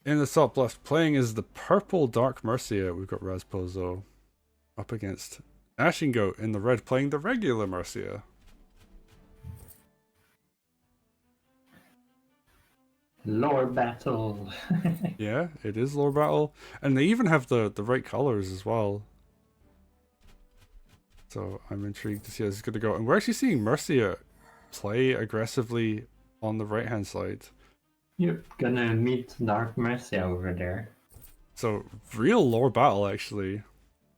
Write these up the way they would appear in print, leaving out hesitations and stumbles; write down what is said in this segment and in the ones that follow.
In the top left, playing is the purple Dark Mercia. We've got Rasposo up against Gnashing in the red, playing the regular Mercia. Lore battle. Yeah, it is lore battle, and they even have the right colors as well. So I'm intrigued to see how this is going to go. And we're actually seeing Mercia play aggressively on the right hand side. You're gonna meet Dark Mercia over there. So real lore battle actually.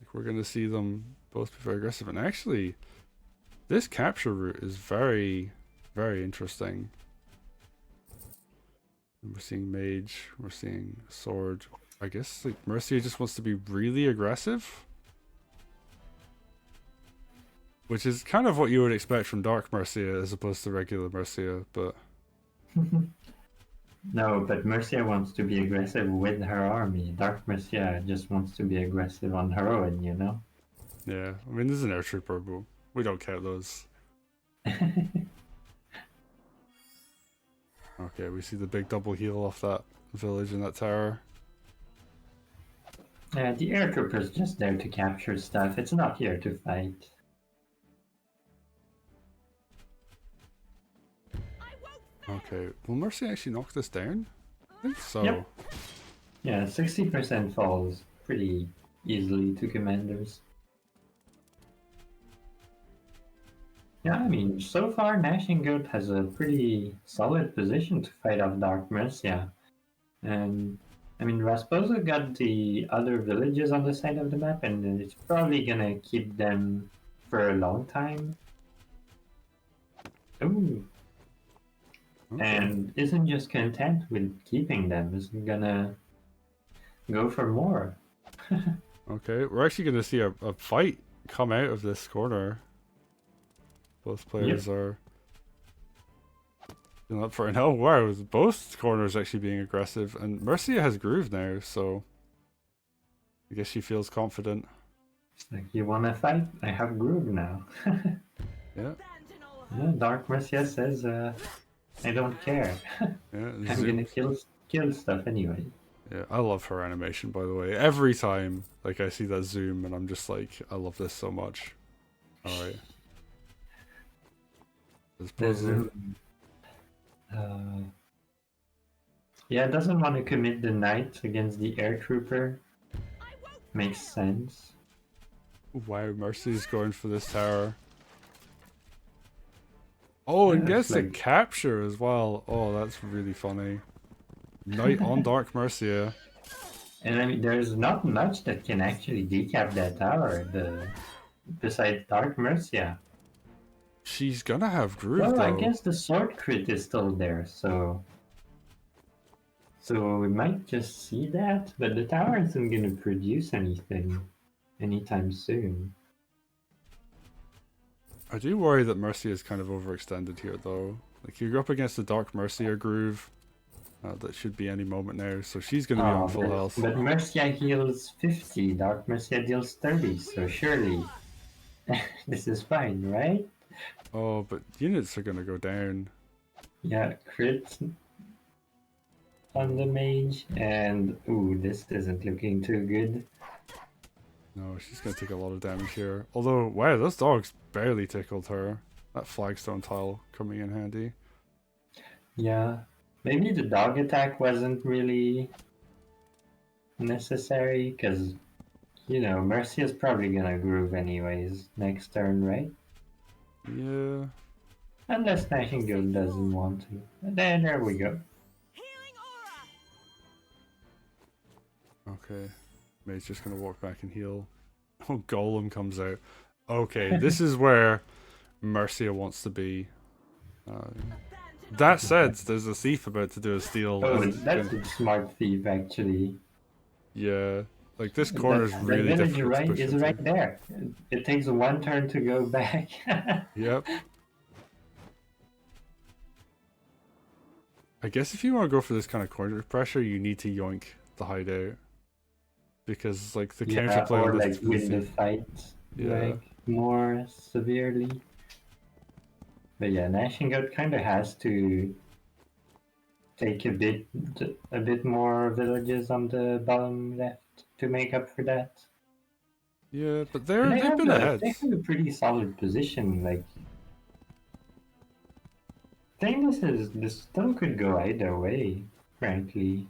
Like we're going to see them both be very aggressive. And actually, this capture route is very, very interesting. And we're seeing mage, we're seeing sword. I guess like Mercia just wants to be really aggressive, which is kind of what you would expect from Dark Mercia as opposed to regular Mercia, but No, but Mercia wants to be aggressive with her army. Dark Mercia just wants to be aggressive on her own, you know? yeah. I mean, there's an air trooper, but we don't count those. Okay, we see the big double heal off that village and that tower. The air trooper's just there to capture stuff. It's not here to fight. Okay, will Mercy actually knock this down? I think so. Yep. Yeah, 60% falls pretty easily to commanders. Yeah, I mean, so far Gnashing has a pretty solid position to fight off Dark Mercia. And, I mean, Rasposo got the other villages on the side of the map, and it's probably gonna keep them for a long time. Ooh. Okay. And isn't just content with keeping them, is gonna go for more. Okay, we're actually going to see a fight come out of this corner. Both players are up for it. Oh wow, both corners actually being aggressive, and Mercia has groove now, so I guess she feels confident. It's like, you wanna fight? I have groove now. Yeah. Yeah, Dark Mercia says, I don't care. Yeah. I'm gonna kill stuff anyway. Yeah, I love her animation, by the way. Every time, like, I see that zoom, and I'm just like, I love this so much. Alright. Yeah, doesn't want to commit the knight against the air trooper. Makes sense. Wow, Mercy's going for this tower. Oh, and gets the capture as well. Oh, that's really funny. Knight on Dark Mercia. And I mean, there's not much that can actually decap that tower, besides Dark Mercia. She's gonna have groove, well, though. I guess the sword crit is still there, so we might just see that, but the tower isn't gonna produce anything anytime soon. I do worry that Mercia is kind of overextended here, though. Like, you're up against the Dark Mercia groove. That should be any moment now, so she's gonna be on full health. But Mercia heals 50, Dark Mercia deals 30, so surely this is fine, right? Oh, but units are gonna go down. Yeah, crit on the mage, and ooh, this isn't looking too good. No, she's gonna take a lot of damage here. Although, wow, those dogs barely tickled her. That flagstone tile coming in handy. Yeah, maybe the dog attack wasn't really necessary, because, you know, Mercia's probably gonna groove anyways next turn, right? Yeah. Unless Gnashing doesn't want to. There we go. Okay. Mate's just gonna walk back and heal. Oh, Golem comes out. Okay, this is where Mercia wants to be. That said, there's a thief about to do a steal. Oh, that's a smart thief, actually. Yeah, like this corner's really difficult to push is right there. It takes one turn to go back. Yep. I guess if you want to go for this kind of corner pressure, you need to yoink the hideout. Because, like, the counterplay or on like win the fight, like, more severely. But yeah, Gnashing kind of has to take a bit more villages on the bottom left to make up for that. Yeah, but But they've been ahead. they have a pretty solid position. Like, I think this still could go either way, frankly.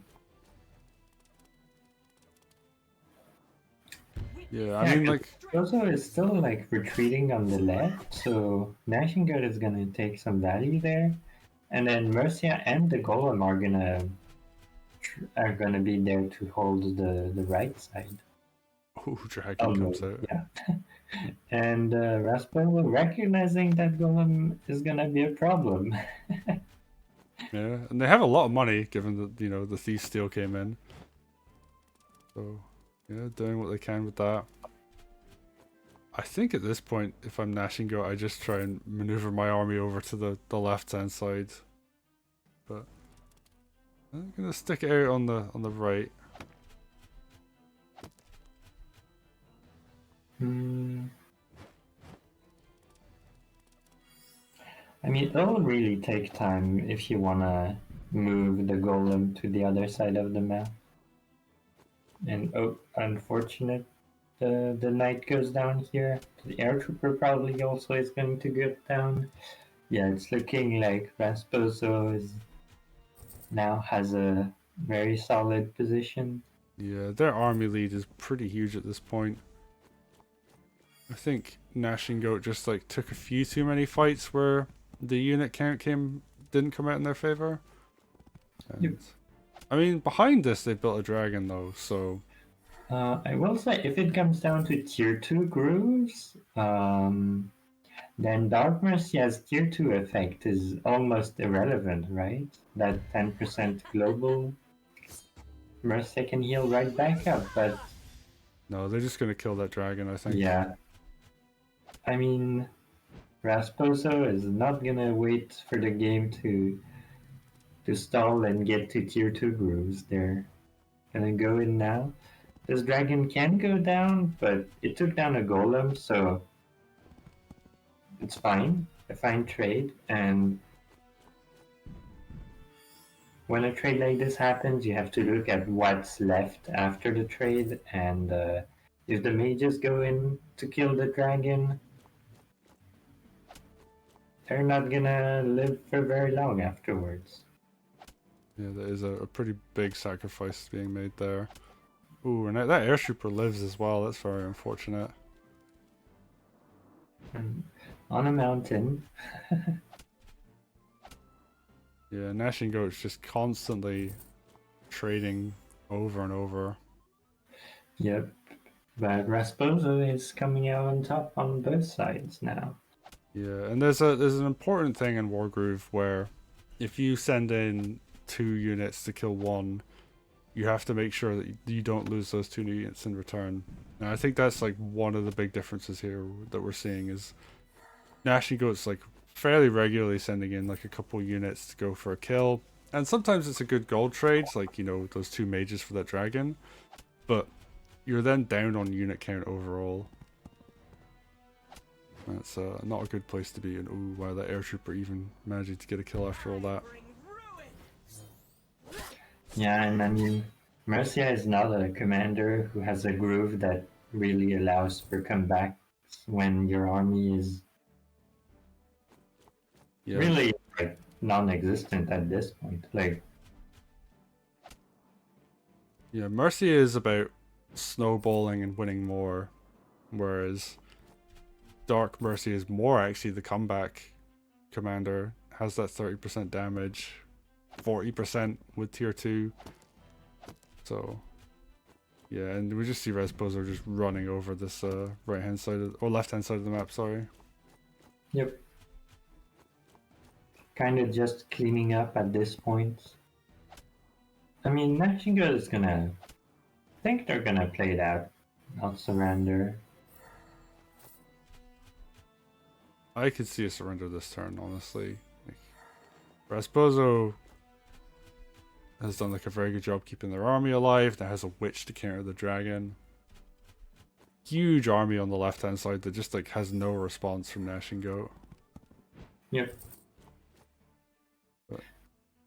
Yeah, I Yeah, mean, 'cause like, Rasposo is still like retreating on the left, so Gnashing is gonna take some value there, and then Mercia and the Golem are gonna be there to hold the right side. oh, Dragon Oh no, comes out. yeah. And Rasposo recognizing that Golem is gonna be a problem. Yeah, and they have a lot of money given that, you know, the Thief Steel came in. So, yeah, doing what they can with that. I think at this point, if I'm Gnashing Goat, I just try and maneuver my army over to the left-hand side. But I'm gonna stick it out on the right. Hmm. I mean, it'll really take time if you wanna move the Golem to the other side of the map. And oh, unfortunate. The knight goes down here. The air trooper probably also is going to go down. Yeah, it's looking like Rasposo is now has a very solid position. Yeah, their army lead is pretty huge at this point. I think Gnashing Goat just like took a few too many fights where the unit count didn't come out in their favor. And, Yep. I mean, behind this they built a dragon though, so I will say if it comes down to tier 2 grooves, then Dark Mercia's tier 2 effect is almost irrelevant, right? That 10% global Mercia can heal right back up, but no, they're just gonna kill that dragon, I think. yeah. I mean, Rasposo is not gonna wait for the game to stall and get to tier 2 grooves. They're gonna go in now. This dragon can go down, but it took down a golem, so it's fine. A fine trade. And when a trade like this happens, you have to look at what's left after the trade. And if the mages go in to kill the dragon, they're not gonna live for very long afterwards. Yeah, there is a pretty big sacrifice being made there. Ooh, and that airtrooper lives as well. That's very unfortunate. And on a mountain. Yeah, Gnashing Goat's just constantly trading over and over. Yep. But Rasposo is coming out on top on both sides now. Yeah, and there's an important thing in Wargroove where if you send in 2 units to kill one, you have to make sure that you don't lose those 2 units in return. And I think that's like one of the big differences here that we're seeing is Gnashing Goat's like fairly regularly sending in like a couple units to go for a kill. And sometimes it's a good gold trade, like, you know, those 2 mages for that dragon. But you're then down on unit count overall. That's not a good place to be. And ooh, wow, that airtrooper even managing to get a kill after all that. Yeah, and I mean, Mercia is not a commander who has a groove that really allows for comebacks when your army is Yeah. really like non-existent at this point. Like, Yeah, Mercia is about snowballing and winning more, whereas Dark Mercy is more actually the comeback commander. Has that 30% damage, 40% with tier 2. So, yeah, and we just see Rasposo just running over this right hand side or left hand side of the map, sorry. yep. Kind of just cleaning up at this point. I mean, Gnashing is gonna. I think they're gonna play it out, not surrender. I could see a surrender this turn, honestly. Like, Rasposo has done like a very good job keeping their army alive. That has a witch to counter the dragon. Huge army on the left hand side that just like has no response from Gnashing Goat. Yep.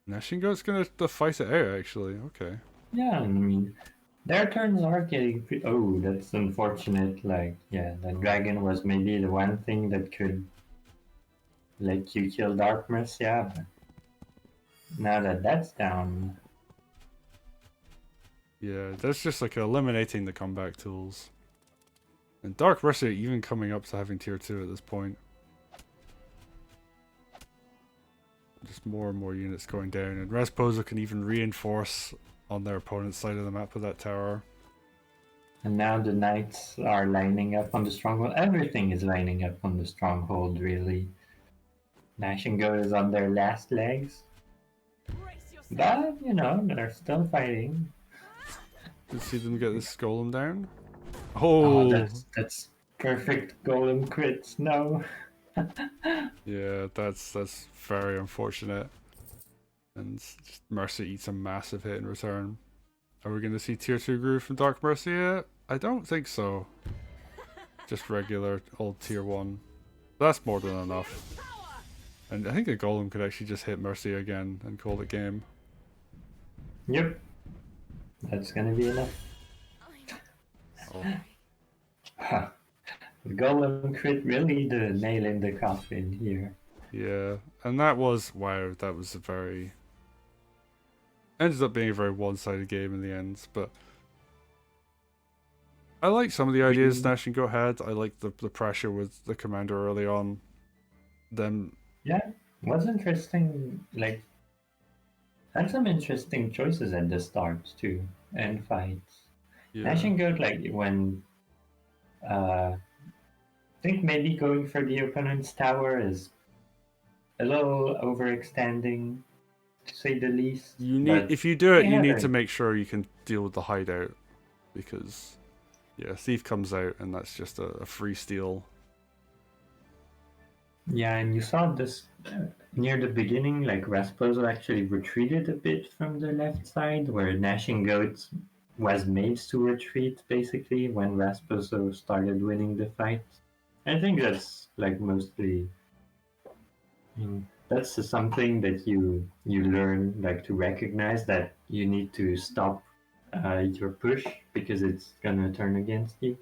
Gnashing Goat's gonna fight it out, actually. Okay. Yeah, I mean, their turns are getting oh, that's unfortunate. Like, yeah, the dragon was maybe the one thing that could let you kill Dark Mercia, but now that that's down, Yeah, that's just like eliminating the comeback tools. And Dark Mercia even coming up to having tier 2 at this point. Just more and more units going down, and Rasposo can even reinforce on their opponent's side of the map with that tower. and now the knights are lining up on the stronghold. Everything is lining up on the stronghold, really. Gnashing Goat is on their last legs. But, you know, they're still fighting. Did see them get this golem down? Oh, Oh! that's perfect golem crits. No. Yeah, that's very unfortunate. And Mercia eats a massive hit in return. Are we going to see tier 2 groove from Dark Mercia? I don't think so. Just regular old tier 1. That's more than enough. And I think a golem could actually just hit Mercia again and call it game. Yep. That's gonna be enough. Oh. Huh. The golem crit really the nail in the coffin here. Yeah, and that was, wow, that was a very... ended up being a very one-sided game in the end, but... I like some of the ideas Gnashing Goat had. I like the pressure with the commander early on. Them... Yeah, what's interesting, like, had some interesting choices at the start too, and fights. Yeah. Gnashing Goat, like, when, I think maybe going for the opponent's tower is a little overextending, to say the least. You need, if you do it, you need to a- make sure you can deal with the hideout, because yeah, Thief comes out and that's just a free steal. Yeah, and you saw this near the beginning, like Rasposo actually retreated a bit from the left side, where Gnashing Goat was made to retreat basically when Rasposo started winning the fight. I think that's like mostly, I mean, that's something that you learn, like to recognize that you need to stop your push because it's gonna turn against you.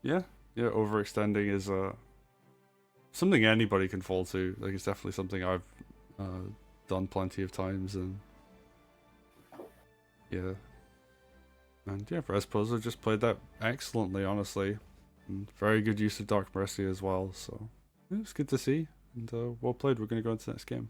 Yeah, overextending is something anybody can fall to. Like, it's definitely something I've done plenty of times, and yeah. And yeah, Rasposo just played that excellently, honestly. And very good use of Dark Mercy as well, so it was good to see. And well played. We're going to go into the next game.